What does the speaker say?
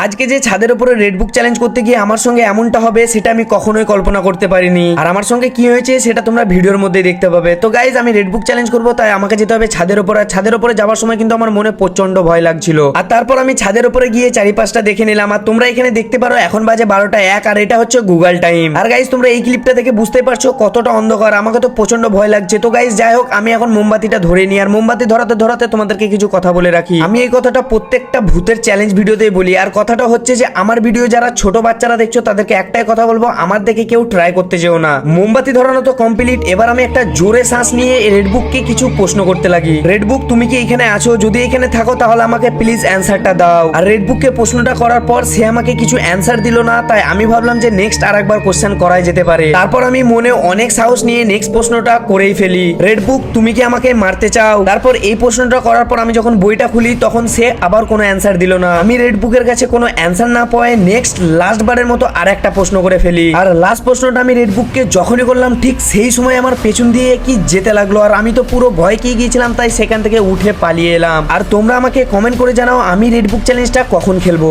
আজকে যে ছাদের উপরে রেড বুক চ্যালেঞ্জ করতে গিয়ে আমার সঙ্গে এমনটা হবে সেটা আমি কখনোই কল্পনা করতে পারিনি। আর আমার সঙ্গে কি হয়েছে সেটা তোমরা ভিডিওর মধ্যে দেখতে পাবে। তো গাইজ আমি রেড বুক চ্যালেঞ্জ করবো, তাই আমাকে যেতে হবে ছাদের উপর। আর ছাদের উপরে যাওয়ার সময় কিন্তু আমার মনে প্রচন্ড ভয় লাগছিল। আর তারপর আমি ছাদের উপরে গিয়ে চারিপাশটা দেখে নিলাম। আর তোমরা এখানে দেখতে পারো এখন বাজে 12টা 1 আর এটা হচ্ছে গুগল টাইম। আর গাইজ তোমরা এই ক্লিপটা দেখে বুঝতে পারছো কতটা অন্ধকার। আমাকে তো প্রচন্ড ভয় লাগছে। তো গাইজ যাই হোক, আমি এখন মোমবাতিটা ধরে নিই। আর মোমবাতি ধরাতে ধরাতে তোমাদেরকে কিছু কথা বলে রাখি। আমি এই কথাটা প্রত্যেকটা ভূতের চ্যালেঞ্জ ভিডিওতেই বলি। আর কথাটা হচ্ছে যে আমার ভিডিও যারা ছোট বাচ্চারা দেখছো তাদেরকে একটাই কথা বলবো, আমার দেখে কেউ ট্রাই করতে যেও না। মোমবাতি ধরানো তো কমপ্লিট। এবার আমি একটা জোরে শ্বাস নিয়ে রেডবুককে কিছু প্রশ্ন করতে লাগি। রেডবুক, তুমি কি এখানে আছো? যদি এখানে থাকো তাহলে আমাকে প্লিজ অ্যান্সারটা দাও। আর রেডবুককে প্রশ্নটা করার পর সে আমাকে কিছু অ্যান্সার দিল না, তাই আমি ভাবলাম যে নেক্সট আরেকবার কোশ্চেন করাই যেতে পারে। তারপর আমি মনে অনেক সাহস নিয়ে নেক্সট প্রশ্নটা করেই ফেলি। রেডবুক, তুমি কি আমাকে মারতে চাও? তারপর এই প্রশ্নটা করার পর আমি যখন বইটা খুলি তখন সে আবার কোনো অ্যান্সার দিল না। আমি রেডবুকের কাছে কোনো অ্যান্সার না পাওয়ায় নেক্সট লাস্ট বারের মতো আরেকটা প্রশ্ন করে ফেলি। আর লাস্ট প্রশ্নটা আমি রেডবুককে যখনই করলাম ঠিক সেই সময় আমার পেছন দিয়ে কি যেতে লাগলো। আর আমি তো পুরো ভয় পেয়ে গিয়েছিলাম, তাই সেখান থেকে উঠে পালিয়ে এলাম। আর তোমরা আমাকে কমেন্ট করে জানাও আমি রেডবুক চ্যালেঞ্জটা কখন খেলবো।